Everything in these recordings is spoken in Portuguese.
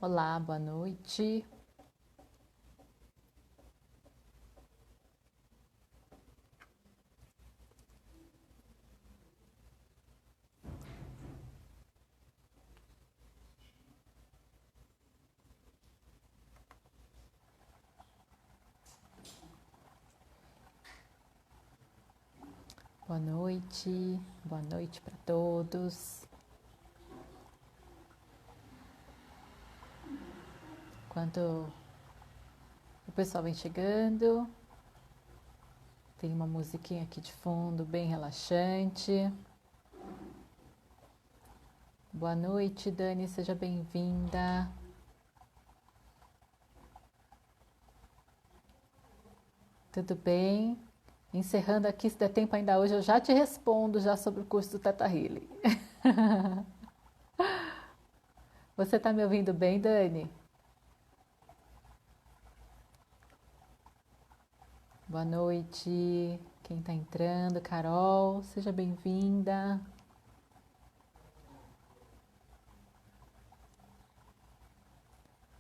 Olá, boa noite. Boa noite para todos. Enquanto o pessoal vem chegando, tem uma musiquinha aqui de fundo bem relaxante. Boa noite, Dani, seja bem-vinda. Tudo bem? Encerrando aqui, se der tempo ainda hoje, eu já te respondo já sobre o curso do Teta Healing. Você está me ouvindo bem, Dani? Boa noite. Quem está entrando? Carol, seja bem-vinda.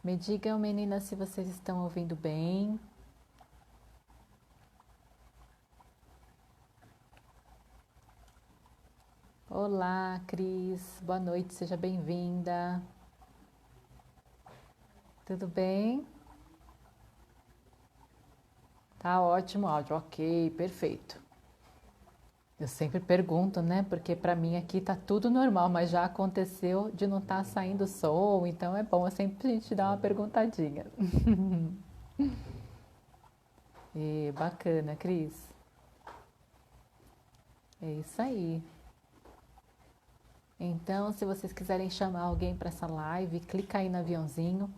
Me digam, meninas, se vocês estão ouvindo bem. Olá, Cris. Boa noite, seja bem-vinda. Tudo bem? Tá ótimo o áudio. Ok, perfeito. Eu sempre pergunto, né? Porque para mim aqui tá tudo normal, mas já aconteceu de não estar saindo som, então é bom sempre a gente dar uma perguntadinha. E bacana, Cris. É isso aí. Então, se vocês quiserem chamar alguém para essa live, clica aí no aviãozinho,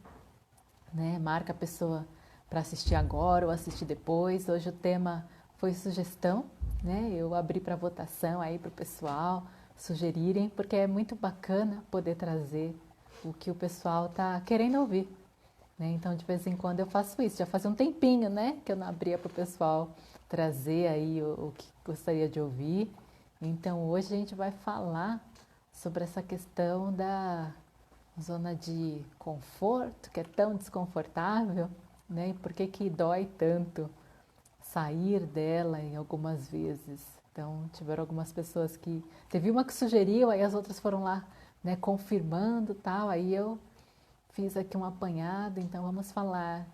né? Marca a pessoa para assistir agora ou assistir depois. Hoje o tema foi sugestão, né? Eu abri para votação aí para o pessoal sugerirem, porque é muito bacana poder trazer o que o pessoal está querendo ouvir, né? Então, de vez em quando eu faço isso. Já faz um tempinho, né, que eu não abria para o pessoal trazer aí o que gostaria de ouvir. Então, hoje a gente vai falar sobre essa questão da zona de conforto, que é tão desconfortável, né? E por que que dói tanto sair dela em algumas vezes? Então, tiveram algumas pessoas que... Teve uma que sugeriu, aí as outras foram lá, né, confirmando tal, aí eu fiz aqui um apanhado, então vamos falar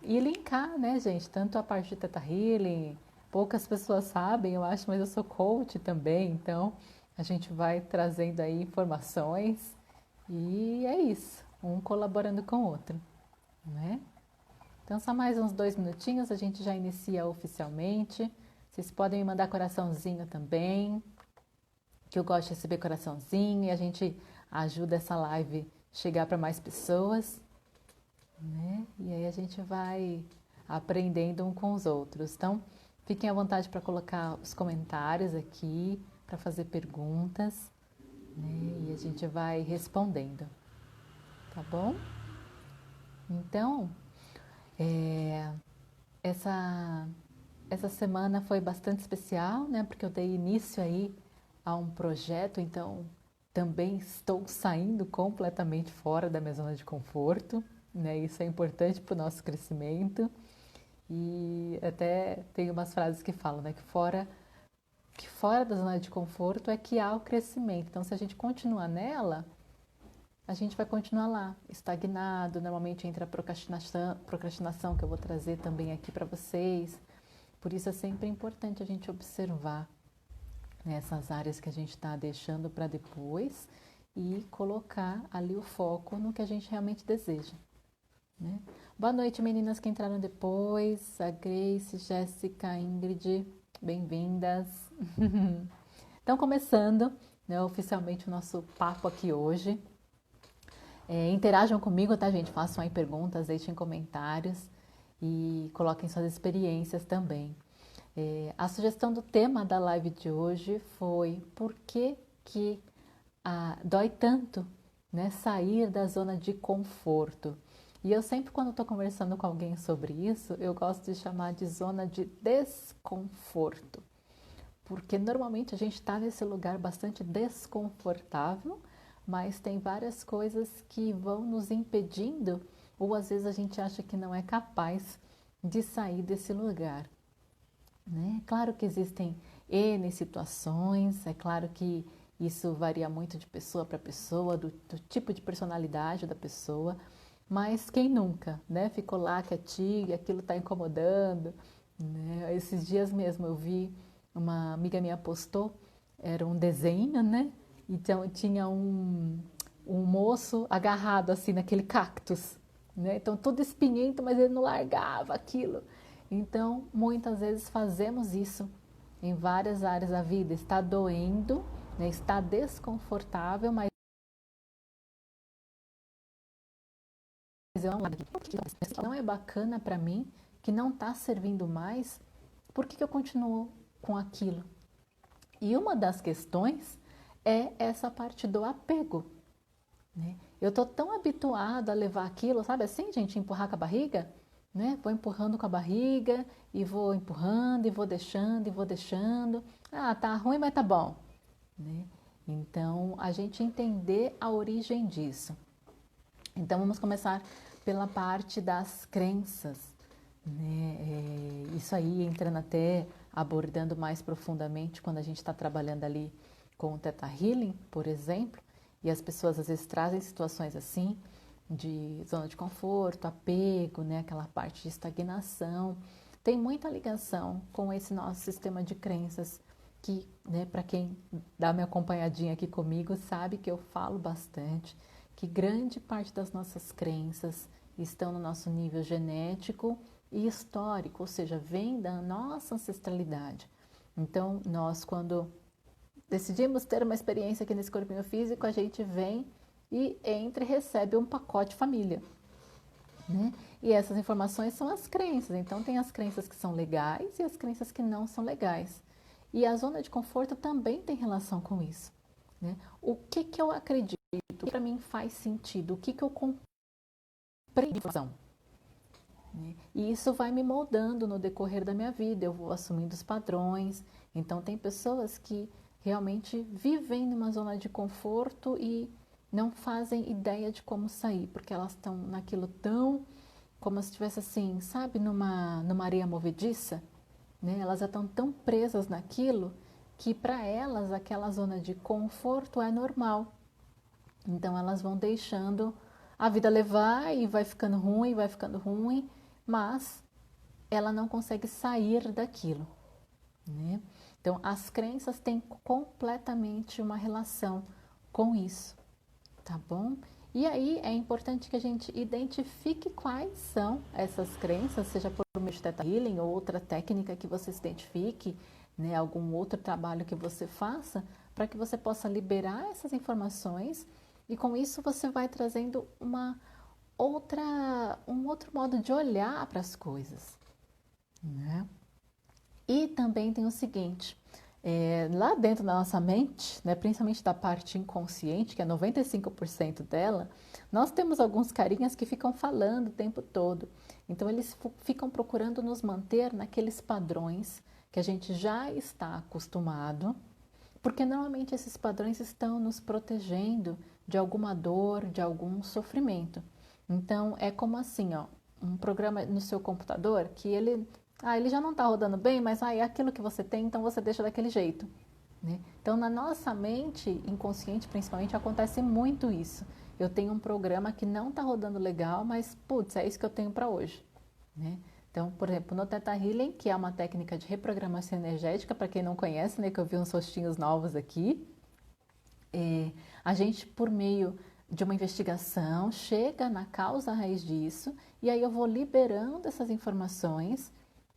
e linkar, né, gente, tanto a parte de Theta Healing, poucas pessoas sabem, eu acho, mas eu sou coach também, então a gente vai trazendo aí informações e é isso, um colaborando com o outro, né? Então só mais uns 2 minutinhos, a gente já inicia oficialmente. Vocês podem me mandar coraçãozinho também, que eu gosto de receber coraçãozinho e a gente ajuda essa live chegar para mais pessoas, né? E aí a gente vai aprendendo um com os outros. Então, fiquem à vontade para colocar os comentários aqui, para fazer perguntas, né? E a gente vai respondendo, tá bom? Então, é, essa essa semana foi bastante especial, né? Porque eu dei início aí a um projeto, então também estou saindo completamente fora da minha zona de conforto, né? Isso é importante para o nosso crescimento. E até tem umas frases que falam, né? Que fora da zona de conforto é que há o crescimento. Então, se a gente continuar nela, a gente vai continuar lá, estagnado. Normalmente entra a procrastinação que eu vou trazer também aqui para vocês. Por isso é sempre importante a gente observar, né, essas áreas que a gente está deixando para depois e colocar ali o foco no que a gente realmente deseja, né? Boa noite, meninas que entraram depois. A Grace, Jéssica, Ingrid, bem-vindas. Então, começando, né, oficialmente o nosso papo aqui hoje. Interajam comigo, tá, gente? Façam aí perguntas, deixem comentários e coloquem suas experiências também. A sugestão do tema da live de hoje foi por que dói tanto, né, sair da zona de conforto. E eu sempre, quando estou conversando com alguém sobre isso, eu gosto de chamar de zona de desconforto. Porque normalmente a gente está nesse lugar bastante desconfortável, mas tem várias coisas que vão nos impedindo, ou às vezes a gente acha que não é capaz de sair desse lugar, né? Claro que existem N situações, é claro que isso varia muito de pessoa para pessoa, do tipo de personalidade da pessoa, mas quem nunca, né? Ficou lá quietinho e aquilo está incomodando, né? Esses dias mesmo eu vi, uma amiga minha postou, era um desenho, né? Então tinha um moço agarrado assim naquele cactus, né? Então tudo espinhento, mas ele não largava aquilo. Então muitas vezes fazemos isso em várias áreas da vida. Está doendo, né? Está desconfortável, mas eu não é bacana para mim, que não está servindo mais, por que eu continuo com aquilo? E uma das questões é essa parte do apego, né? Eu estou tão habituada a levar aquilo, sabe assim, gente, empurrar com a barriga, né? Vou empurrando com a barriga e vou empurrando e vou deixando e vou deixando. Ah, tá ruim, mas tá bom, né? Então, a gente entender a origem disso. Então, vamos começar pela parte das crenças, né? Isso aí entrando até abordando mais profundamente quando a gente está trabalhando ali com o Theta Healing, por exemplo, e as pessoas às vezes trazem situações assim, de zona de conforto, apego, né? Aquela parte de estagnação, tem muita ligação com esse nosso sistema de crenças que, né, para quem dá uma acompanhadinha aqui comigo, sabe que eu falo bastante, que grande parte das nossas crenças estão no nosso nível genético e histórico, ou seja, vem da nossa ancestralidade. Então, nós, quando decidimos ter uma experiência aqui nesse corpinho físico, a gente vem e entra e recebe um pacote família, né? E essas informações são as crenças. Então, tem as crenças que são legais e as crenças que não são legais. E a zona de conforto também tem relação com isso, né? O que eu acredito, o que para mim faz sentido, o que eu compreendo, né? E isso vai me moldando no decorrer da minha vida, eu vou assumindo os padrões. Então, tem pessoas que realmente vivem numa zona de conforto e não fazem ideia de como sair, porque elas estão naquilo tão, como se estivesse assim, sabe, numa areia movediça, né? Elas já estão tão presas naquilo que para elas aquela zona de conforto é normal. Então elas vão deixando a vida levar e vai ficando ruim, mas ela não consegue sair daquilo, né? Então as crenças têm completamente uma relação com isso, tá bom? E aí é importante que a gente identifique quais são essas crenças, seja por meio de Theta Healing ou outra técnica que você se identifique, né, algum outro trabalho que você faça, para que você possa liberar essas informações e com isso você vai trazendo um outro modo de olhar para as coisas, né? E também tem o seguinte, lá dentro da nossa mente, né, principalmente da parte inconsciente, que é 95% dela, nós temos alguns carinhas que ficam falando o tempo todo. Então, eles ficam procurando nos manter naqueles padrões que a gente já está acostumado, porque normalmente esses padrões estão nos protegendo de alguma dor, de algum sofrimento. Então, é como assim, ó, um programa no seu computador que ele já não está rodando bem, mas é aquilo que você tem, então você deixa daquele jeito, né? Então, na nossa mente inconsciente, principalmente, acontece muito isso. Eu tenho um programa que não está rodando legal, mas, putz, é isso que eu tenho para hoje, né? Então, por exemplo, no Theta Healing, que é uma técnica de reprogramação energética, para quem não conhece, né, que eu vi uns rostinhos novos aqui, a gente, por meio de uma investigação, chega na causa raiz disso, e aí eu vou liberando essas informações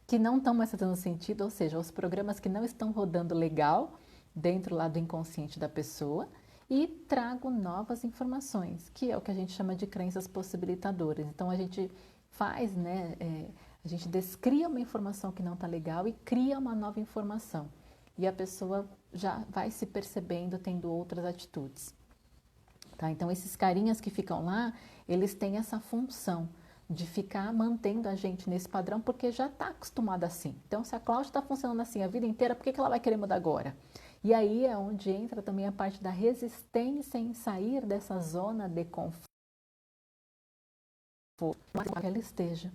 que não estão mais fazendo sentido, ou seja, os programas que não estão rodando legal dentro lá do inconsciente da pessoa, e trago novas informações, que é o que a gente chama de crenças possibilitadoras. Então, a gente faz, né, a gente descria uma informação que não está legal e cria uma nova informação. E a pessoa já vai se percebendo, tendo outras atitudes. Tá? Então, esses carinhas que ficam lá, eles têm essa função de ficar mantendo a gente nesse padrão, porque já está acostumada assim. Então, se a Cláudia está funcionando assim a vida inteira, por que ela vai querer mudar agora? E aí é onde entra também a parte da resistência em sair dessa zona de conforto, mas que ela esteja,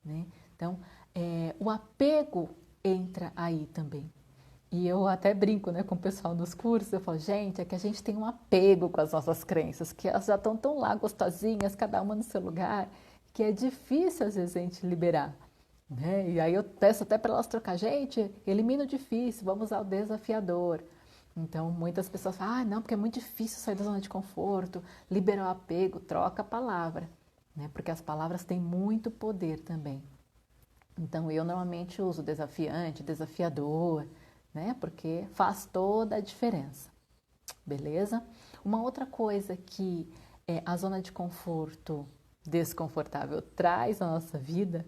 né? Então, o apego entra aí também. E eu até brinco, né, com o pessoal nos cursos, eu falo, gente, é que a gente tem um apego com as nossas crenças, que elas já estão tão lá gostosinhas, cada uma no seu lugar, que é difícil às vezes a gente liberar, né? E aí eu peço até para elas trocar, gente, elimina o difícil, vamos usar o desafiador. Então, muitas pessoas falam, ah, não, porque é muito difícil sair da zona de conforto, liberar o apego, troca a palavra, né? Porque as palavras têm muito poder também. Então, eu normalmente uso desafiante, desafiador, né? Porque faz toda a diferença, beleza? Uma outra coisa que a zona de conforto desconfortável traz à nossa vida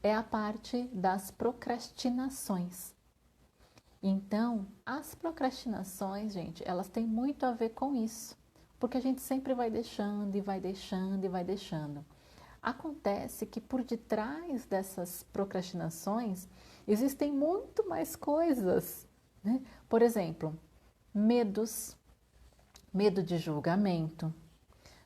é a parte das procrastinações. Então, as procrastinações, gente, elas têm muito a ver com isso, porque a gente sempre vai deixando e vai deixando e vai deixando. Acontece que por detrás dessas procrastinações existem muito mais coisas, né? Por exemplo, medos, medo de julgamento,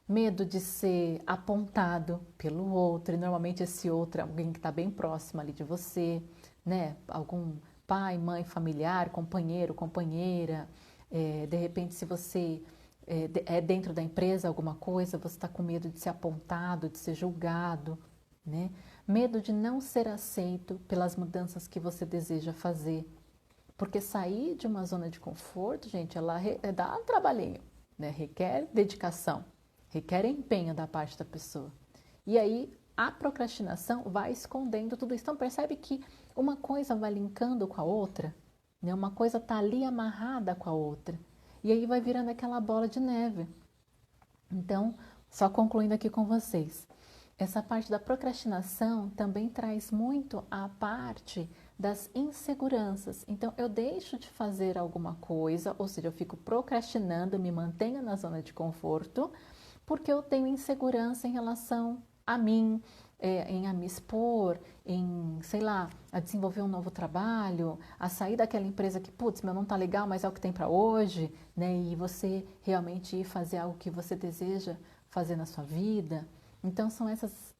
medo de ser apontado pelo outro, e normalmente esse outro é alguém que está bem próximo ali de você, né? Algum pai, mãe, familiar, companheiro, companheira. De repente, se você é dentro da empresa alguma coisa, você está com medo de ser apontado, de ser julgado, né? Medo de não ser aceito pelas mudanças que você deseja fazer. Porque sair de uma zona de conforto, gente, ela dá um trabalhinho, né? Requer dedicação, requer empenho da parte da pessoa. E aí a procrastinação vai escondendo tudo isso. Então percebe que uma coisa vai linkando com a outra, né? Uma coisa está ali amarrada com a outra. E aí vai virando aquela bola de neve. Então, só concluindo aqui com vocês, essa parte da procrastinação também traz muito a parte das inseguranças. Então, eu deixo de fazer alguma coisa, ou seja, eu fico procrastinando, me mantenho na zona de conforto, porque eu tenho insegurança em relação a mim, em a me expor, em, sei lá, a desenvolver um novo trabalho, a sair daquela empresa que, putz, meu não tá legal, mas é o que tem para hoje, né? E você realmente ir fazer algo que você deseja fazer na sua vida. Então, são essas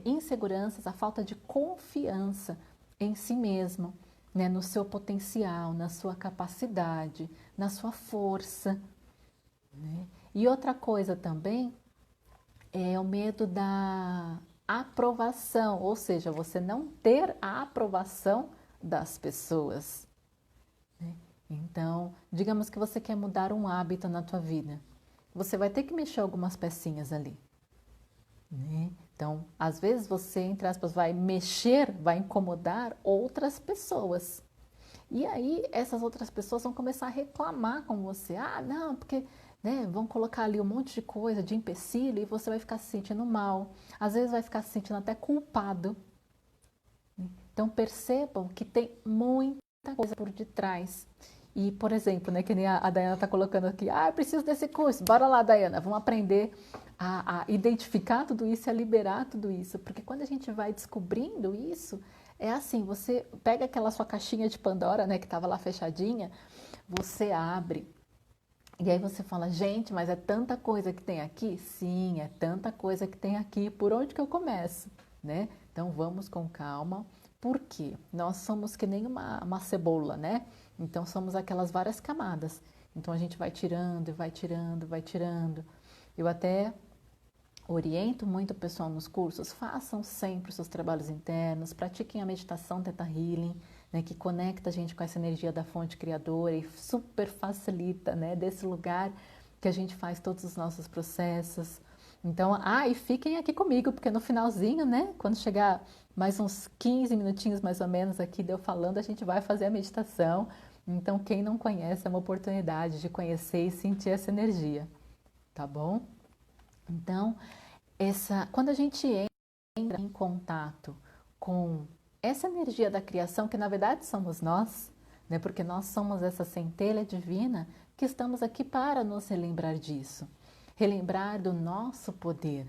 inseguranças, a falta de confiança em si mesmo, né? No seu potencial, na sua capacidade, na sua força, né? E outra coisa também é o medo da aprovação, ou seja, você não ter a aprovação das pessoas, né? Então, digamos que você quer mudar um hábito na tua vida, você vai ter que mexer algumas pecinhas ali, né? Então, às vezes você, entre aspas, vai mexer, vai incomodar outras pessoas. E aí essas outras pessoas vão começar a reclamar com você. Ah, não, porque né, vão colocar ali um monte de coisa, de empecilho, e você vai ficar se sentindo mal. Às vezes vai ficar se sentindo até culpado. Então percebam que tem muita coisa por detrás. E, por exemplo, né, que nem a Dayana está colocando aqui, ah, eu preciso desse curso. Bora lá, Dayana, vamos aprender a identificar tudo isso e a liberar tudo isso. Porque quando a gente vai descobrindo isso, é assim, você pega aquela sua caixinha de Pandora, né, que estava lá fechadinha, você abre. E aí você fala, gente, mas é tanta coisa que tem aqui? Sim, é tanta coisa que tem aqui. Por onde que eu começo? Né? Então vamos com calma. Por quê? Nós somos que nem uma cebola, né? Então somos aquelas várias camadas. Então a gente vai tirando, vai tirando, vai tirando. Eu até oriento muito o pessoal nos cursos, façam sempre os seus trabalhos internos, pratiquem a meditação Theta Healing, né, que conecta a gente com essa energia da fonte criadora e super facilita, né, desse lugar que a gente faz todos os nossos processos. Então, e fiquem aqui comigo, porque no finalzinho, né, quando chegar mais uns 15 minutinhos mais ou menos aqui de eu falando, a gente vai fazer a meditação. Então, quem não conhece, é uma oportunidade de conhecer e sentir essa energia, tá bom? Então, quando a gente entra em contato com essa energia da criação, que na verdade somos nós, né? Porque nós somos essa centelha divina que estamos aqui para nos relembrar disso, relembrar do nosso poder.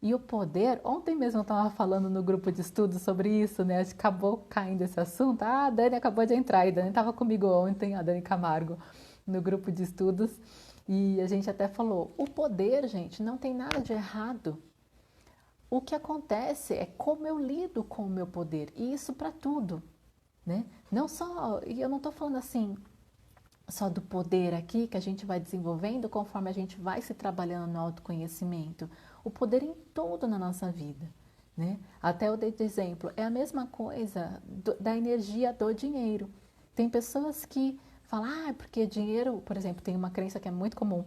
E o poder, ontem mesmo eu estava falando no grupo de estudos sobre isso, né? Acabou caindo esse assunto. Ah, a Dani acabou de entrar, e a Dani estava comigo ontem, a Dani Camargo, no grupo de estudos. E a gente até falou, o poder, gente, não tem nada de errado. O que acontece é como eu lido com o meu poder, e isso para tudo, né? Não só, e eu não estou falando assim, só do poder aqui que a gente vai desenvolvendo conforme a gente vai se trabalhando no autoconhecimento. O poder em tudo na nossa vida, né? Até eu dei de exemplo, é a mesma coisa da energia do dinheiro. Tem pessoas que falam, ah, porque dinheiro, por exemplo, tem uma crença que é muito comum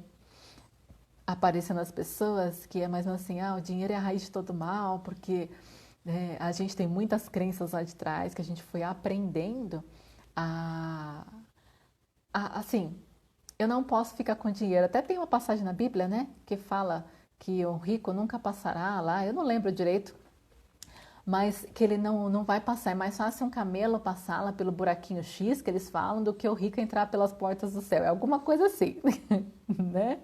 aparecer nas pessoas, que é mais assim, ah, o dinheiro é a raiz de todo mal, porque a gente tem muitas crenças lá de trás que a gente foi aprendendo a assim, eu não posso ficar com dinheiro. Até tem uma passagem na Bíblia, né, que fala que o rico nunca passará lá, eu não lembro direito, mas que ele não vai passar. É mais fácil um camelo passar lá pelo buraquinho X, que eles falam, do que o rico entrar pelas portas do céu. É alguma coisa assim, né?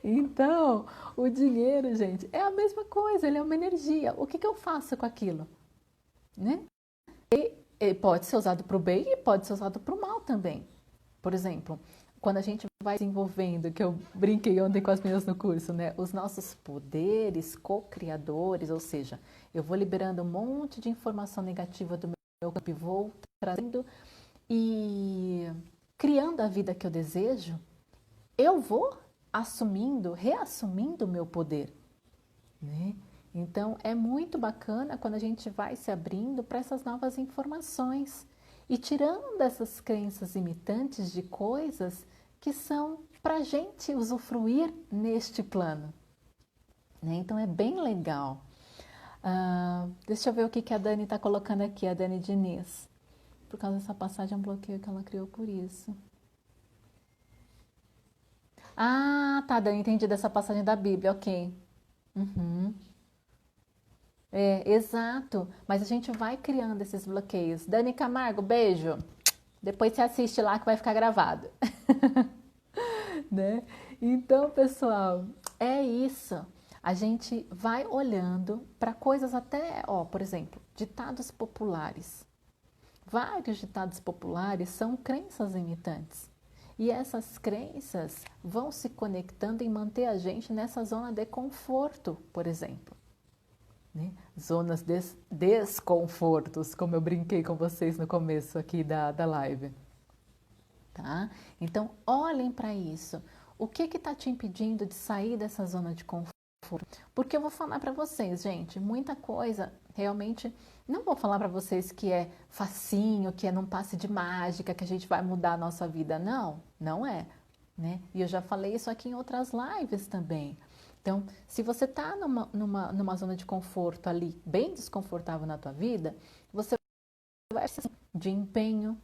Então, o dinheiro, gente, é a mesma coisa, ele é uma energia. O que eu faço com aquilo, né? E pode ser usado para o bem e pode ser usado para o mal também. Por exemplo, quando a gente vai desenvolvendo, que eu brinquei ontem com as meninas no curso, né? Os nossos poderes co-criadores, ou seja, eu vou liberando um monte de informação negativa do meu campo e vou trazendo e criando a vida que eu desejo, eu vou assumindo, reassumindo o meu poder, né? Então, é muito bacana quando a gente vai se abrindo para essas novas informações e tirando dessas crenças limitantes de coisas que são para a gente usufruir neste plano, né? Então, é bem legal. Deixa eu ver o que a Dani está colocando aqui, a Dani Diniz. Por causa dessa passagem, um bloqueio que ela criou por isso. Ah, tá, Dani, entendi dessa passagem da Bíblia, ok. Uhum. É, exato. Mas a gente vai criando esses bloqueios. Dani Camargo, beijo. Depois você assiste lá que vai ficar gravado. Né? Então, pessoal, é isso. A gente vai olhando para coisas até, ó, por exemplo, ditados populares. Vários ditados populares são crenças limitantes. E essas crenças vão se conectando em manter a gente nessa zona de conforto, por exemplo. Né? Zonas desconfortos, como eu brinquei com vocês no começo aqui da live. Tá? Então, olhem para isso. O que está te impedindo de sair dessa zona de conforto? Porque eu vou falar para vocês, gente, muita coisa realmente. Não vou falar para vocês que é facinho, que é num passe de mágica, que a gente vai mudar a nossa vida. Não, não é. Né? E eu já falei isso aqui em outras lives também. Então, se você está numa zona de conforto ali, bem desconfortável na tua vida, você vai precisar de empenho,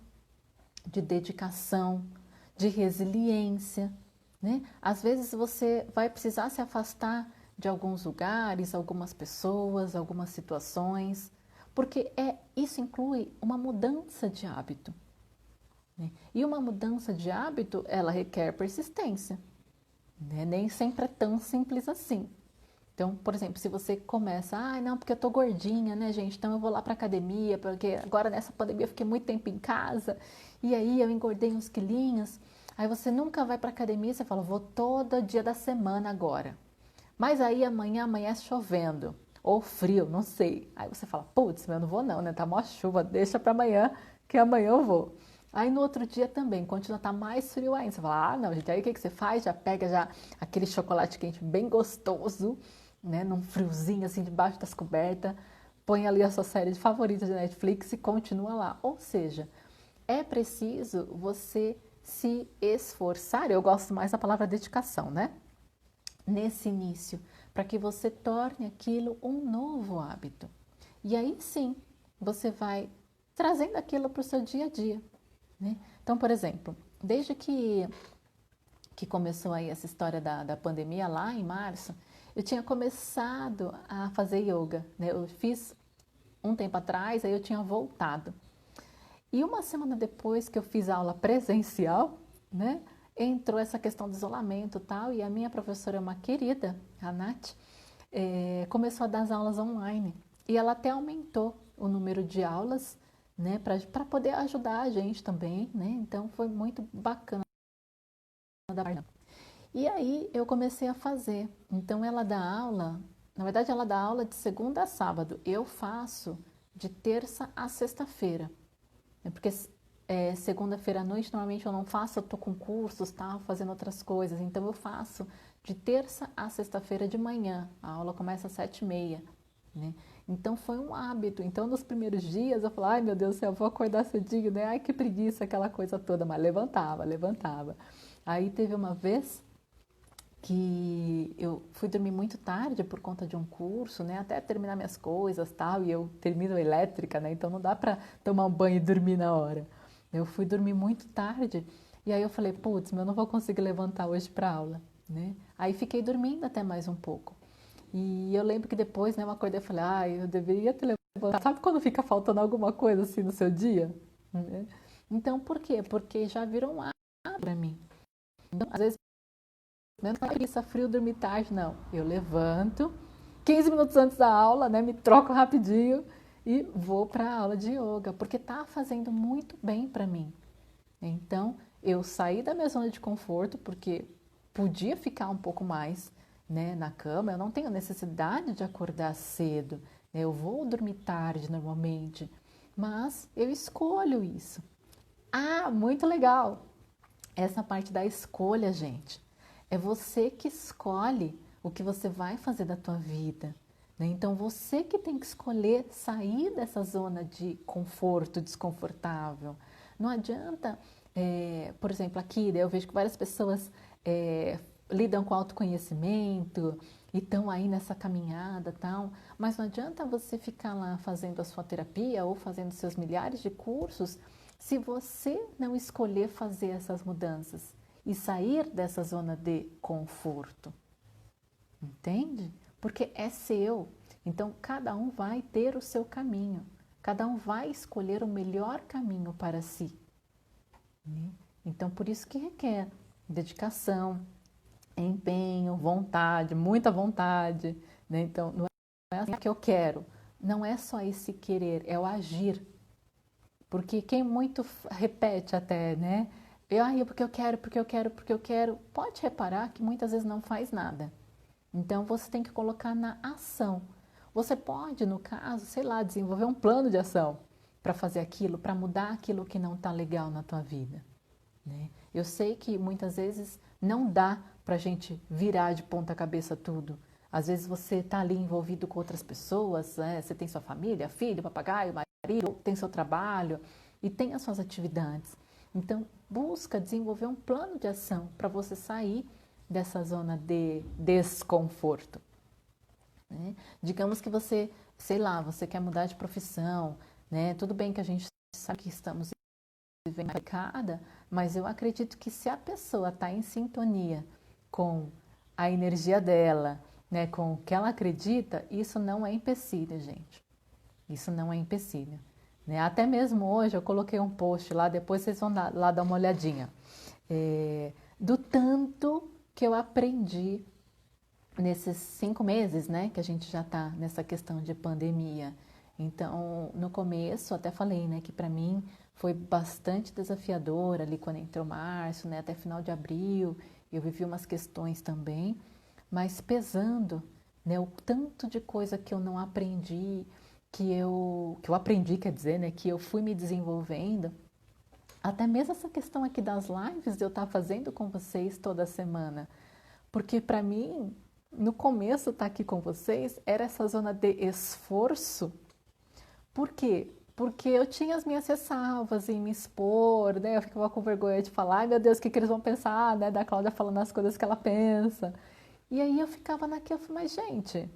de dedicação, de resiliência, né? Às vezes você vai precisar se afastar de alguns lugares, algumas pessoas, algumas situações, porque isso inclui uma mudança de hábito, né? E uma mudança de hábito, ela requer persistência, né? Nem sempre é tão simples assim. Então, por exemplo, se você começa, não, porque eu tô gordinha, né, gente? Então eu vou lá pra academia, porque agora nessa pandemia eu fiquei muito tempo em casa, e aí eu engordei uns quilinhos. Aí você nunca vai pra academia, você fala, vou todo dia da semana agora. Mas aí amanhã amanhece chovendo, ou frio, não sei. Aí você fala, putz, eu não vou não, né? Tá mó chuva, deixa pra amanhã, que amanhã eu vou. Aí no outro dia também, continua a estar mais frio ainda. Você fala, não, gente, aí o que você faz? Já pega já aquele chocolate quente bem gostoso, né, num friozinho assim debaixo das cobertas, põe ali a sua série de favoritas de Netflix e continua lá. Ou seja, é preciso você se esforçar, eu gosto mais da palavra dedicação, né? Nesse início, para que você torne aquilo um novo hábito. E aí sim, você vai trazendo aquilo para o seu dia a dia, né? Então, por exemplo, desde que começou aí essa história da pandemia lá em março, eu tinha começado a fazer yoga, né? Eu fiz um tempo atrás, aí eu tinha voltado. E uma semana depois que eu fiz a aula presencial, né? Entrou essa questão do isolamento e tal, e a minha professora é uma querida, a Nath, começou a dar as aulas online. E ela até aumentou o número de aulas, né, para poder ajudar a gente também, né? Então foi muito bacana da parte dela. E aí eu comecei a fazer. Então ela dá aula, na verdade ela dá aula de segunda a sábado. Eu faço de terça a sexta-feira. Porque segunda-feira à noite normalmente eu não faço, eu tô com cursos, tá, fazendo outras coisas. Então eu faço de terça a sexta-feira de manhã. A aula começa às 7h30, né? Então foi um hábito. Então nos primeiros dias eu falava, ai meu Deus do céu, eu vou acordar cedinho, né? Ai que preguiça, aquela coisa toda. Mas levantava. Aí teve uma vez que eu fui dormir muito tarde por conta de um curso, né? Até terminar minhas coisas, tal, e eu termino elétrica, né? Então não dá para tomar um banho e dormir na hora. Eu fui dormir muito tarde e aí eu falei, putz, eu não vou conseguir levantar hoje para aula, né? Aí fiquei dormindo até mais um pouco. E eu lembro que depois, né, eu acordei e falei, eu deveria ter levantado. Sabe quando fica faltando alguma coisa assim no seu dia? Né? Então, por quê? Porque já virou um hábito para mim. Então, às vezes mesmo que preguiça, frio, dormir tarde, não. Eu levanto, 15 minutos antes da aula, né, me troco rapidinho e vou para a aula de yoga, porque tá fazendo muito bem para mim. Então, eu saí da minha zona de conforto, porque podia ficar um pouco mais, né, na cama, eu não tenho necessidade de acordar cedo, né, eu vou dormir tarde normalmente, mas eu escolho isso. Ah, muito legal! Essa parte da escolha, gente. É você que escolhe o que você vai fazer da tua vida, né? Então você que tem que escolher sair dessa zona de conforto desconfortável. Não adianta, por exemplo, aqui eu vejo que várias pessoas lidam com autoconhecimento e estão aí nessa caminhada tal, mas não adianta você ficar lá fazendo a sua terapia ou fazendo seus milhares de cursos se você não escolher fazer essas mudanças e sair dessa zona de conforto, entende? Porque é seu. Então, cada um vai ter o seu caminho. Cada um vai escolher o melhor caminho para si, né? Então, por isso que requer dedicação, empenho, vontade, muita vontade, né? Então, não é assim que eu quero. Não é só esse querer, é o agir. Porque quem muito repete até, né? Porque eu quero, porque eu quero, porque eu quero. Pode reparar que muitas vezes não faz nada. Então você tem que colocar na ação. Você pode, no caso, sei lá, desenvolver um plano de ação para fazer aquilo, para mudar aquilo que não está legal na tua vida, né? Eu sei que muitas vezes não dá para a gente virar de ponta cabeça tudo. Às vezes você está ali envolvido com outras pessoas, né? Você tem sua família, filho, papagaio, marido, tem seu trabalho e tem as suas atividades. Então, busca desenvolver um plano de ação para você sair dessa zona de desconforto, né? Digamos que você, sei lá, você quer mudar de profissão, né? Tudo bem que a gente sabe que estamos vivendo complicada, mas eu acredito que se a pessoa está em sintonia com a energia dela, né, com o que ela acredita, isso não é empecilho, gente. Isso não é empecilho, né? Até mesmo hoje eu coloquei um post lá, depois vocês vão lá dar uma olhadinha, do tanto que eu aprendi nesses 5 meses, né, que a gente já está nessa questão de pandemia. Então, no começo, até falei, né, que para mim foi bastante desafiador ali quando entrou março, né, até final de abril, eu vivi umas questões também, mas pesando, né, o tanto de coisa que eu não aprendi, que eu aprendi, quer dizer, né, que eu fui me desenvolvendo, até mesmo essa questão aqui das lives eu estar fazendo com vocês toda semana, porque para mim, no começo estar aqui com vocês era essa zona de esforço. Por quê? Porque eu tinha as minhas ressalvas em me expor, né? Eu ficava com vergonha de falar, ai meu Deus, o que eles vão pensar, né? Da Cláudia falando as coisas que ela pensa. E aí eu ficava naquilo, mas gente,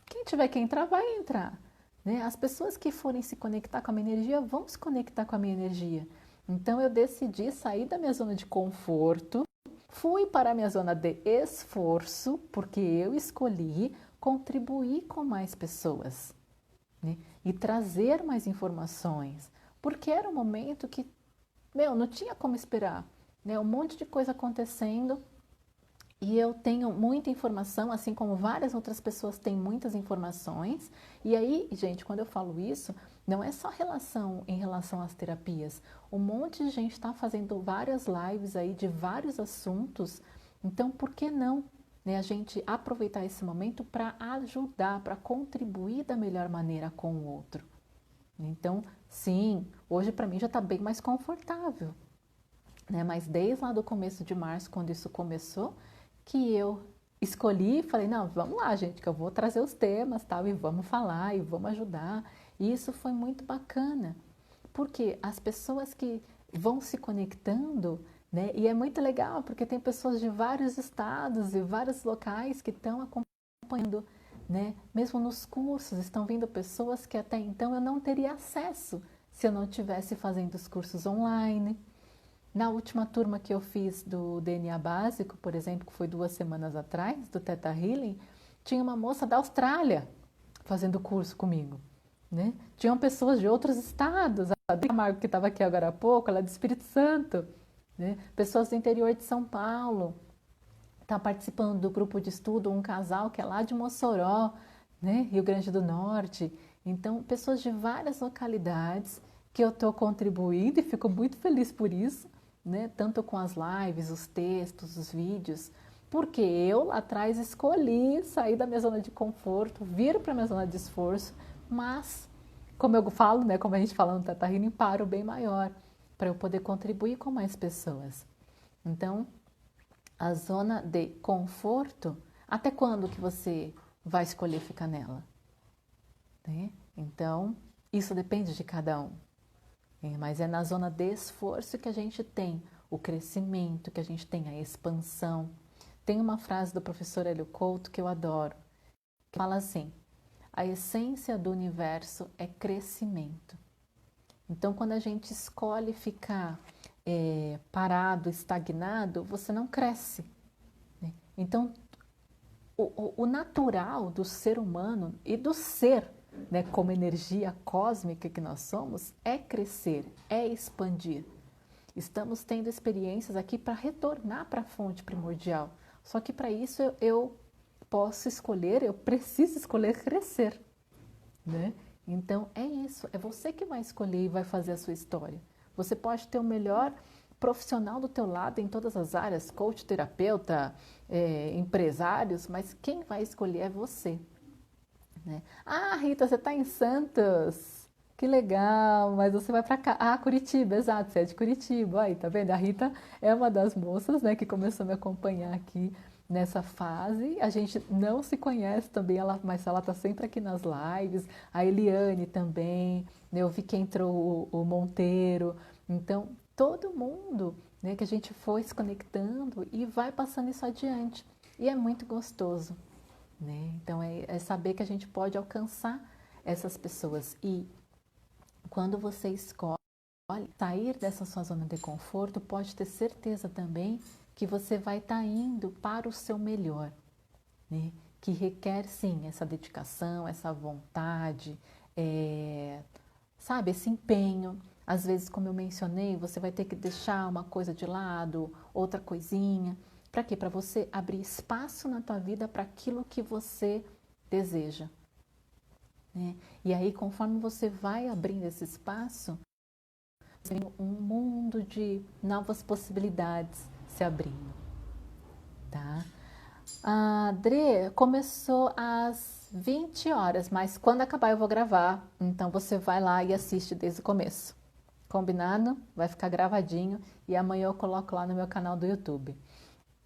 quem tiver que entrar, vai entrar, né? As pessoas que forem se conectar com a minha energia vão se conectar com a minha energia. Então eu decidi sair da minha zona de conforto, fui para a minha zona de esforço, porque eu escolhi contribuir com mais pessoas, né? E trazer mais informações, porque era um momento que, não tinha como esperar, né? Um monte de coisa acontecendo E eu tenho muita informação, assim como várias outras pessoas têm muitas informações. E aí, gente, quando eu falo isso, não é só em relação às terapias. Um monte de gente está fazendo várias lives aí de vários assuntos. Então, por que não, né, a gente aproveitar esse momento para ajudar, para contribuir da melhor maneira com o outro? Então, sim, hoje para mim já está bem mais confortável, né? Mas desde lá do começo de março, quando isso começou, que eu escolhi e falei, não, vamos lá, gente, que eu vou trazer os temas, tal, e vamos falar, e vamos ajudar. E isso foi muito bacana, porque as pessoas que vão se conectando, né? E é muito legal, porque tem pessoas de vários estados e vários locais que estão acompanhando, né? Mesmo nos cursos, estão vindo pessoas que até então eu não teria acesso se eu não estivesse fazendo os cursos online. Na última turma que eu fiz do DNA Básico, por exemplo, que foi 2 semanas atrás, do Theta Healing, tinha uma moça da Austrália fazendo curso comigo, né? Tinham pessoas de outros estados, a Adri Camargo, que estava aqui agora há pouco, ela é do Espírito Santo, né? Pessoas do interior de São Paulo. Está participando do grupo de estudo um casal que é lá de Mossoró, né? Rio Grande do Norte. Então, pessoas de várias localidades que eu estou contribuindo e fico muito feliz por isso, né? Tanto com as lives, os textos, os vídeos, porque eu lá atrás escolhi sair da minha zona de conforto, vir para a minha zona de esforço, mas, como eu falo, né? Como a gente fala no Teta Healing, para o bem maior, para eu poder contribuir com mais pessoas. Então, a zona de conforto, até quando que você vai escolher ficar nela? Né? Então, isso depende de cada um. Mas é na zona de esforço que a gente tem o crescimento, que a gente tem a expansão. Tem uma frase do professor Hélio Couto que eu adoro, que fala assim: a essência do universo é crescimento. Então, quando a gente escolhe ficar parado, estagnado, você não cresce. Né? Então, o natural do ser humano e do ser, né, como energia cósmica que nós somos, é crescer, é expandir. Estamos tendo experiências aqui para retornar para a fonte primordial. Só que para isso eu posso escolher, eu preciso escolher crescer, né? Então é isso, é você que vai escolher e vai fazer a sua história. Você pode ter o melhor profissional do teu lado em todas as áreas, coach, terapeuta, empresários, mas quem vai escolher é você, né? Ah, Rita, você está em Santos? Que legal, mas você vai para cá. Ah, Curitiba, exato, você é de Curitiba. Aí, tá vendo? A Rita é uma das moças, né, que começou a me acompanhar aqui nessa fase. A gente não se conhece também, mas ela tá sempre aqui nas lives. A Eliane também, né? Eu vi que entrou o Monteiro. Então, todo mundo, né, que a gente foi se conectando e vai passando isso adiante. E é muito gostoso, né? Então, é saber que a gente pode alcançar essas pessoas. E quando você escolhe sair dessa sua zona de conforto, pode ter certeza também que você vai estar indo para o seu melhor, né? Que requer, sim, essa dedicação, essa vontade, sabe, esse empenho. Às vezes, como eu mencionei, você vai ter que deixar uma coisa de lado, outra coisinha. Para quê? Para você abrir espaço na tua vida para aquilo que você deseja, né? E aí, conforme você vai abrindo esse espaço, tem um mundo de novas possibilidades se abrindo, tá? A Dre começou às 20 horas, mas quando acabar eu vou gravar, então você vai lá e assiste desde o começo. Combinado? Vai ficar gravadinho e amanhã eu coloco lá no meu canal do YouTube.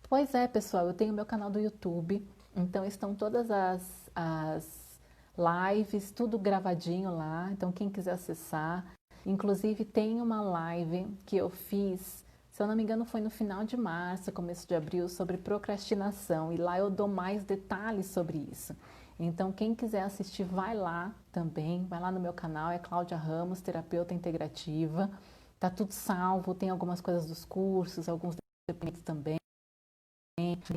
Pois é, pessoal, eu tenho meu canal do YouTube, então estão todas as lives, tudo gravadinho lá, então quem quiser acessar. Inclusive tem uma live que eu fiz, se eu não me engano foi no final de março, começo de abril, sobre procrastinação, e lá eu dou mais detalhes sobre isso. Então quem quiser assistir, vai lá também, vai lá no meu canal, é Cláudia Ramos, terapeuta integrativa. Tá tudo salvo, tem algumas coisas dos cursos, alguns depoimentos também.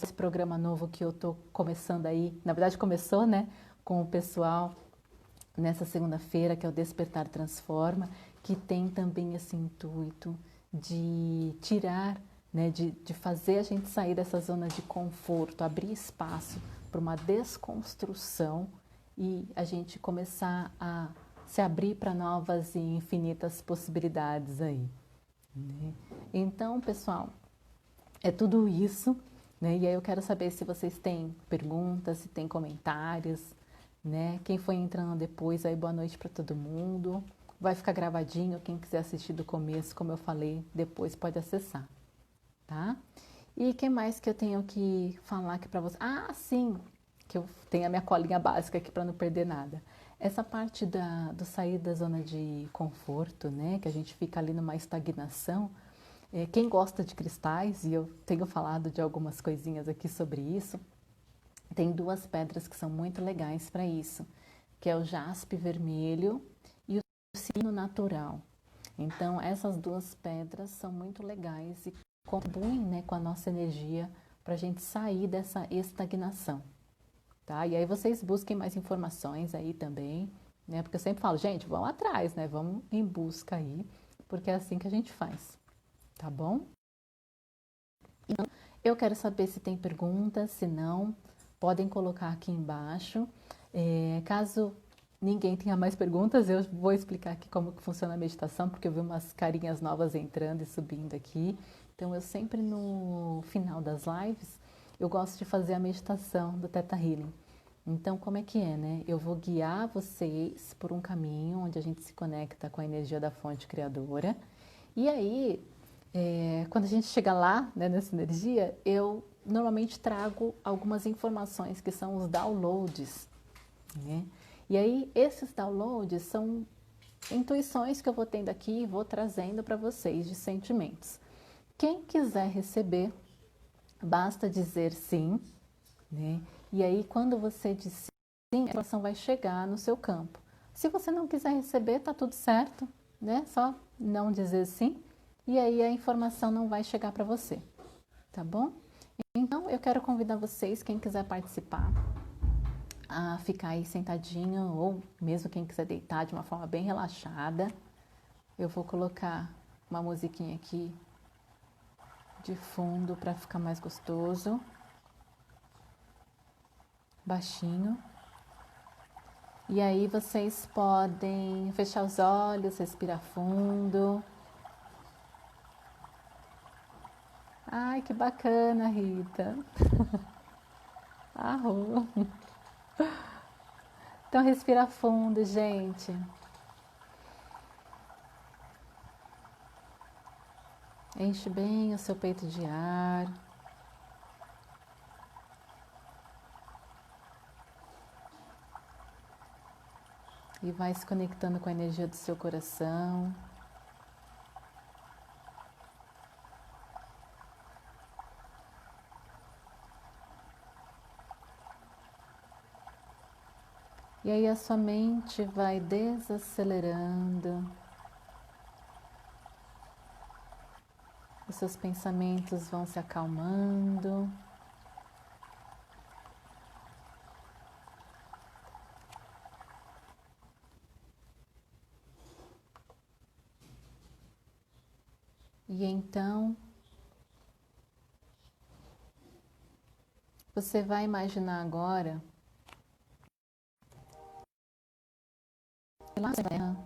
Esse programa novo que eu tô começando aí, na verdade começou, né, com o pessoal nessa segunda-feira, que é o Despertar Transforma, que tem também esse intuito de tirar, né, de fazer a gente sair dessa zona de conforto, abrir espaço para uma desconstrução e a gente começar a se abrir para novas e infinitas possibilidades aí, né? Então, pessoal, é tudo isso, né? E aí eu quero saber se vocês têm perguntas, se têm comentários, né? Quem foi entrando depois, aí boa noite para todo mundo. Vai ficar gravadinho, quem quiser assistir do começo, como eu falei, depois pode acessar, tá? E que mais que eu tenho que falar aqui para vocês? Ah, sim, que eu tenho a minha colinha básica aqui para não perder nada. Essa parte do sair da zona de conforto, né? Que a gente fica ali numa estagnação. Quem gosta de cristais, e eu tenho falado de algumas coisinhas aqui sobre isso, tem duas pedras que são muito legais para isso, que é o jaspe vermelho e o ciano natural. Então, essas duas pedras são muito legais e contribuem, né, com a nossa energia para a gente sair dessa estagnação, tá? E aí vocês busquem mais informações aí também, né? Porque eu sempre falo, gente, vão atrás, né? Vamos em busca aí, porque é assim que a gente faz, tá bom? Então, eu quero saber se tem perguntas, se não, podem colocar aqui embaixo. Caso ninguém tenha mais perguntas, eu vou explicar aqui como que funciona a meditação, porque eu vi umas carinhas novas entrando e subindo aqui. Então, eu sempre no final das lives, eu gosto de fazer a meditação do Theta Healing. Então, como é que é, né? Eu vou guiar vocês por um caminho onde a gente se conecta com a energia da fonte criadora. E aí, quando a gente chega lá, né, nessa energia, eu normalmente trago algumas informações que são os downloads, né? E aí, esses downloads são intuições que eu vou tendo aqui e vou trazendo para vocês de sentimentos. Quem quiser receber, basta dizer sim, né? E aí, quando você diz sim, a informação vai chegar no seu campo. Se você não quiser receber, tá tudo certo, né? Só não dizer sim, e aí a informação não vai chegar para você, tá bom? Então, eu quero convidar vocês, quem quiser participar, a ficar aí sentadinho, ou mesmo quem quiser deitar de uma forma bem relaxada. Eu vou colocar uma musiquinha aqui de fundo para ficar mais gostoso, baixinho. E aí vocês podem fechar os olhos, respirar fundo. Ai, que bacana, Rita. Arrou. Então respira fundo, gente. Enche bem o seu peito de ar. E vai se conectando com a energia do seu coração. E aí a sua mente vai desacelerando. Os seus pensamentos vão se acalmando. E então, você vai imaginar agora, lá na Terra,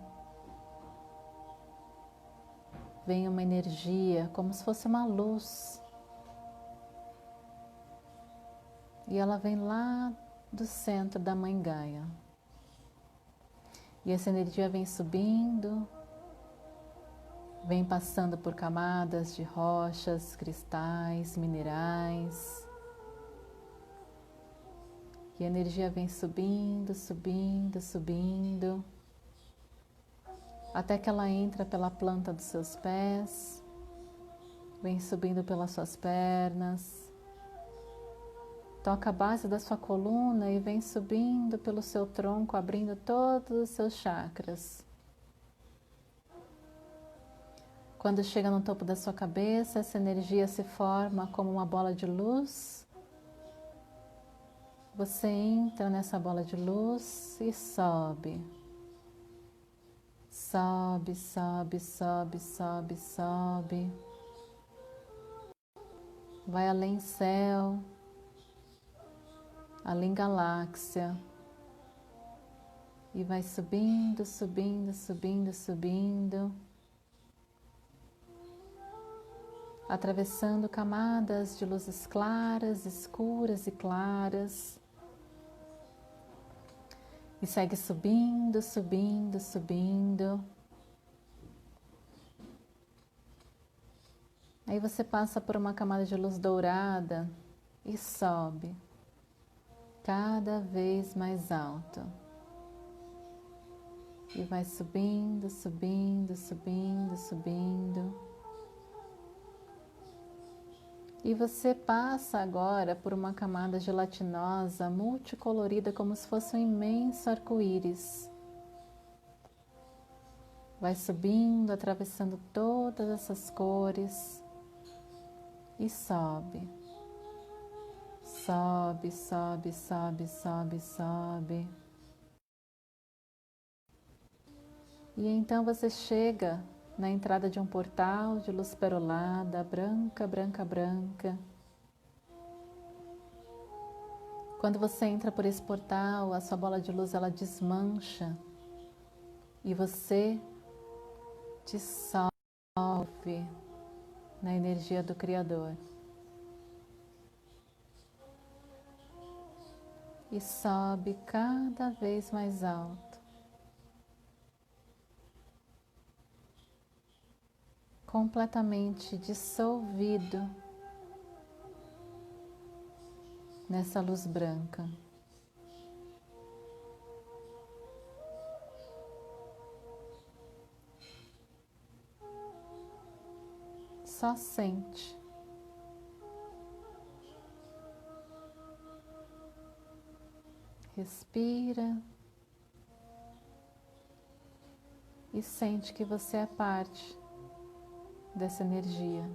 vem uma energia como se fosse uma luz. E ela vem lá do centro da Mãe Gaia. E essa energia vem subindo, vem passando por camadas de rochas, cristais, minerais. E a energia vem subindo, subindo, subindo, até que ela entra pela planta dos seus pés, vem subindo pelas suas pernas, toca a base da sua coluna e vem subindo pelo seu tronco, abrindo todos os seus chakras. Quando chega no topo da sua cabeça, essa energia se forma como uma bola de luz. Você entra nessa bola de luz e sobe. Sobe, sobe, sobe, sobe, sobe. vai além céu, além galáxia, e vai subindo, subindo, subindo, subindo, atravessando camadas de luzes claras, escuras e claras, e segue subindo, subindo, subindo. Aí você passa por uma camada de luz dourada e sobe cada vez mais alto. E vai subindo, subindo, subindo, subindo. E você passa agora por uma camada gelatinosa, multicolorida, como se fosse um imenso arco-íris. Vai subindo, atravessando todas essas cores e sobe. Sobe, sobe, sobe, sobe, sobe. E então você chega na entrada de um portal de luz perolada, branca, branca, branca. Quando você entra por esse portal, a sua bola de luz ela desmancha e você dissolve na energia do Criador. E sobe cada vez mais alto. Completamente dissolvido nessa luz branca. Só sente. Respira e sente que você é parte dessa energia.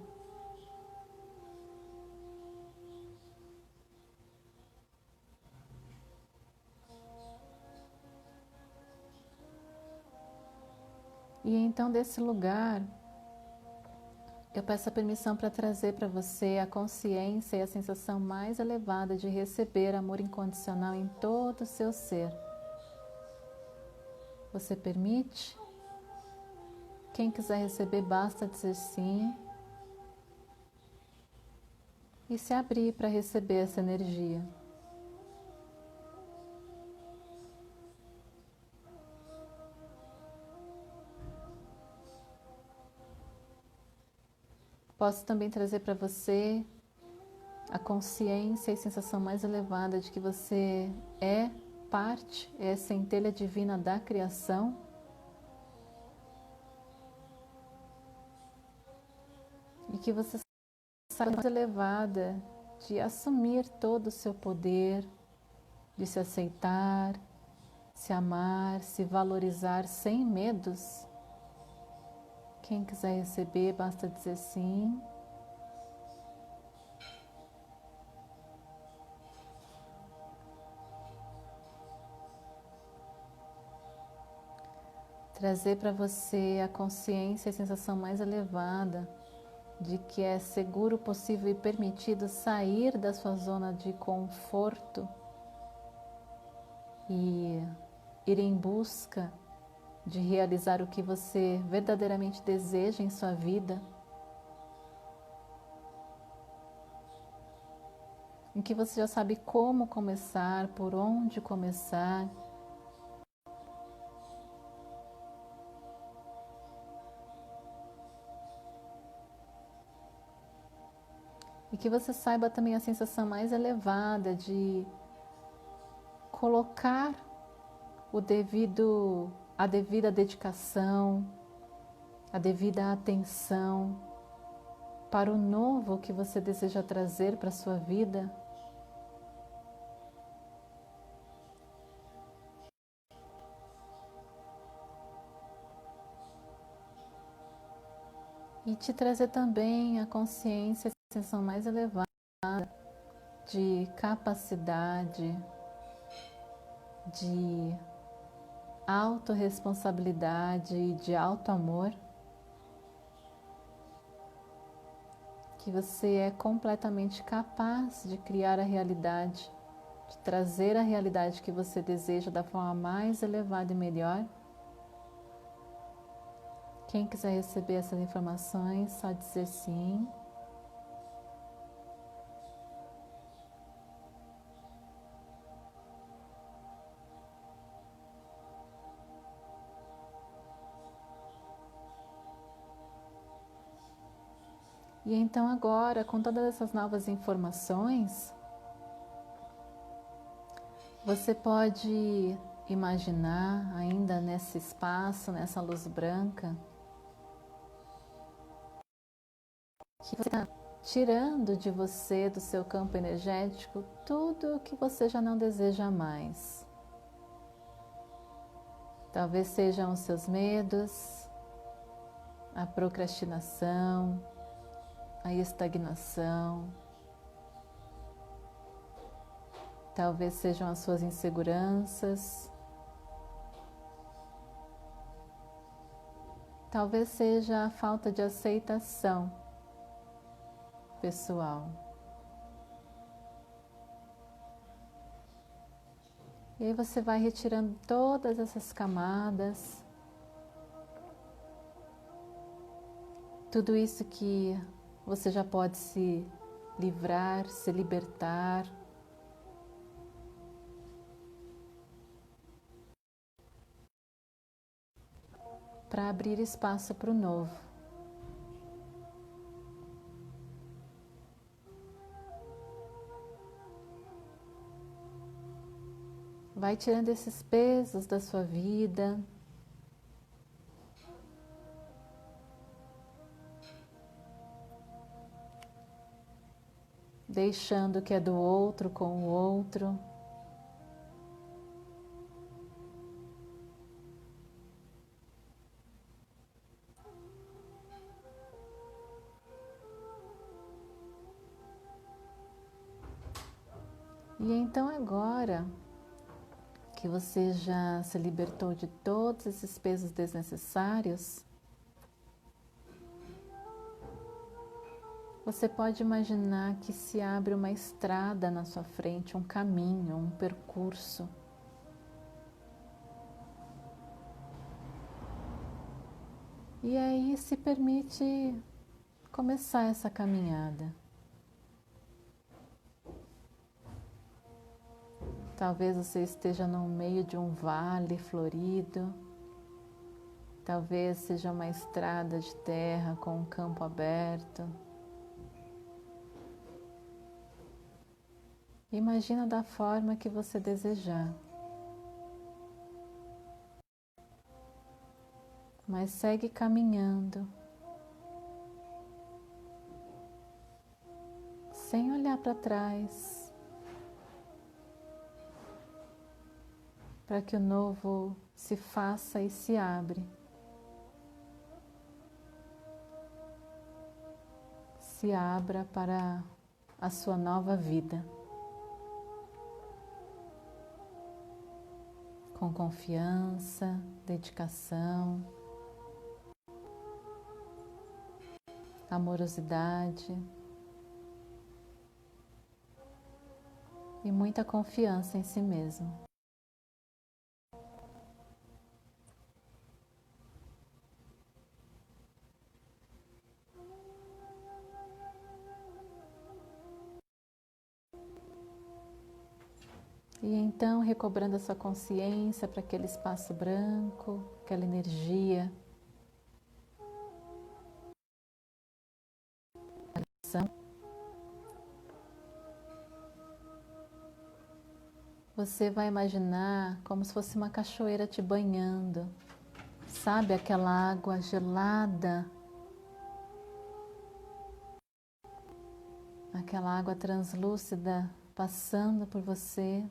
E então desse lugar, eu peço a permissão para trazer para você a consciência e a sensação mais elevada de receber amor incondicional em todo o seu ser. Você permite? Quem quiser receber, basta dizer sim. E se abrir para receber essa energia. Posso também trazer para você a consciência e sensação mais elevada de que você é parte, é centelha divina da criação. E que você sabe mais elevada de assumir todo o seu poder, de se aceitar, se amar, se valorizar sem medos. Quem quiser receber, basta dizer sim. Trazer para você a consciência e a sensação mais elevada de que é seguro, possível e permitido sair da sua zona de conforto e ir em busca de realizar o que você verdadeiramente deseja em sua vida, em que você já sabe como começar, por onde começar. E que você saiba também a sensação mais elevada de colocar a devida dedicação, a devida atenção para o novo que você deseja trazer para a sua vida. E te trazer também a consciência, a sensação mais elevada de capacidade, de autorresponsabilidade e de auto-amor, que você é completamente capaz de criar a realidade, de trazer a realidade que você deseja da forma mais elevada e melhor. Quem quiser receber essas informações, só dizer sim. E então agora, com todas essas novas informações, você pode imaginar ainda nesse espaço, nessa luz branca, que você está tirando de você, do seu campo energético, tudo o que você já não deseja mais. Talvez sejam os seus medos, a procrastinação, a estagnação. Talvez sejam as suas inseguranças. Talvez seja a falta de aceitação pessoal. E aí você vai retirando todas essas camadas, tudo isso que você já pode se livrar, se libertar. Para abrir espaço para o novo. Vai tirando esses pesos da sua vida. Deixando o que é do outro com o outro. E então agora que você já se libertou de todos esses pesos desnecessários, você pode imaginar que se abre uma estrada na sua frente, um caminho, um percurso. E aí se permite começar essa caminhada. Talvez você esteja no meio de um vale florido. Talvez seja uma estrada de terra com um campo aberto. Imagina da forma que você desejar. Mas segue caminhando, sem olhar para trás, para que o novo se faça e se abre. Se abra para a sua nova vida. Com confiança, dedicação, amorosidade e muita confiança em si mesmo. E então, recobrando a sua consciência para aquele espaço branco, aquela energia, você vai imaginar como se fosse uma cachoeira te banhando. Sabe aquela água gelada? Aquela água translúcida passando por você,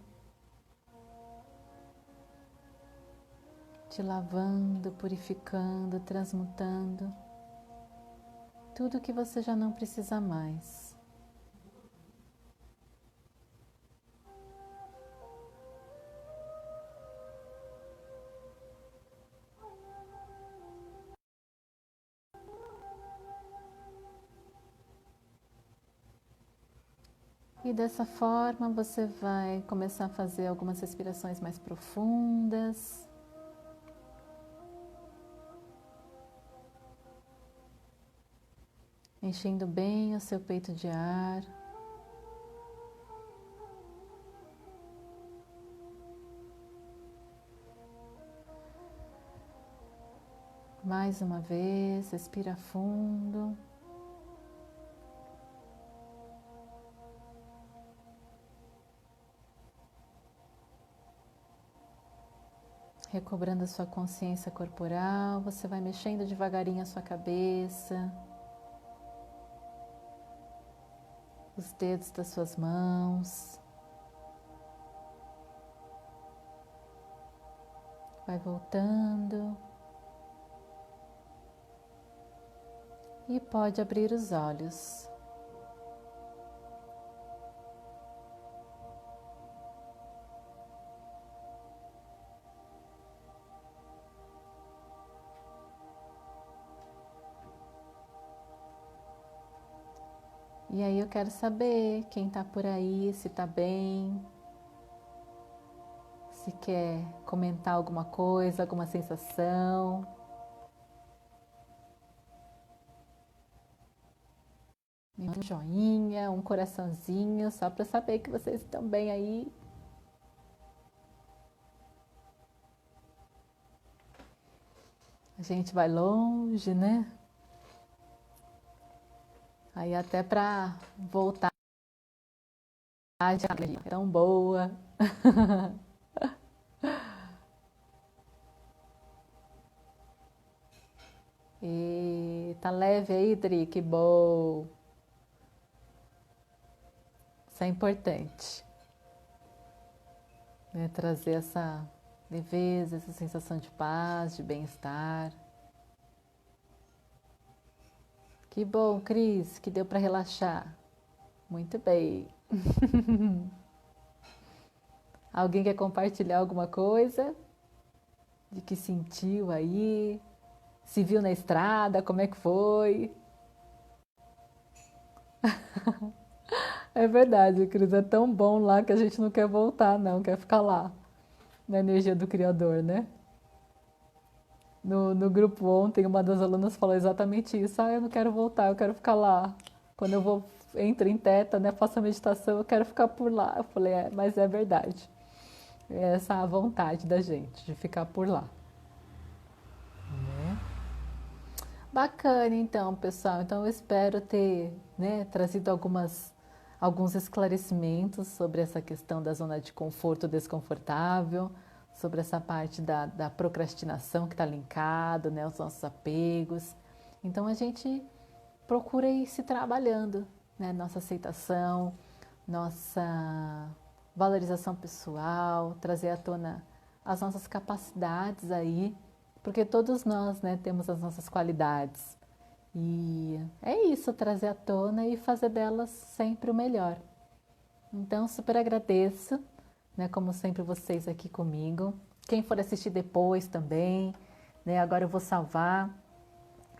te lavando, purificando, transmutando tudo que você já não precisa mais. E dessa forma você vai começar a fazer algumas respirações mais profundas. Enchendo bem o seu peito de ar. Mais uma vez, respira fundo. Recobrando a sua consciência corporal, você vai mexendo devagarinho a sua cabeça, os dedos das suas mãos. Vai voltando. E pode abrir os olhos. E aí eu quero saber quem está por aí, se está bem, se quer comentar alguma coisa, alguma sensação. Um joinha, um coraçãozinho, só para saber que vocês estão bem aí. A gente vai longe, né? Aí até para voltar é tão boa. E tá leve aí, Dri, que bom. Isso é importante, né? Trazer essa leveza, essa sensação de paz, de bem-estar. Que bom, Cris, que deu para relaxar. Muito bem. Alguém quer compartilhar alguma coisa? De que sentiu aí? Se viu na estrada? Como é que foi? É verdade, Cris, é tão bom lá que a gente não quer voltar, não, quer ficar lá, na energia do Criador, né? No grupo ontem, uma das alunas falou exatamente isso. Eu não quero voltar, eu quero ficar lá. Quando entro em teta, né, faço a meditação, eu quero ficar por lá. Eu falei, mas é verdade. É essa a vontade da gente, de ficar por lá. Né? Bacana, então, pessoal. Então, eu espero ter, né, trazido alguns esclarecimentos sobre essa questão da zona de conforto desconfortável, sobre essa parte da procrastinação que está linkado, né, aos nossos apegos. Então, a gente procura ir se trabalhando, né, nossa aceitação, nossa valorização pessoal, trazer à tona as nossas capacidades aí, porque todos nós, né, temos as nossas qualidades. E é isso, trazer à tona e fazer delas sempre o melhor. Então, super agradeço, né, como sempre, vocês aqui comigo. Quem for assistir depois também, né, agora eu vou salvar.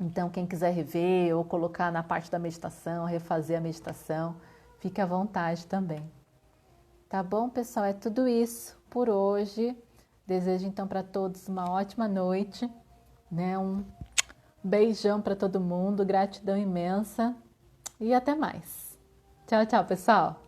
Então, quem quiser rever ou colocar na parte da meditação, refazer a meditação, fique à vontade também. Tá bom, pessoal? É tudo isso por hoje. Desejo então para todos uma ótima noite, né? Um beijão para todo mundo, gratidão imensa e até mais. Tchau, tchau, pessoal!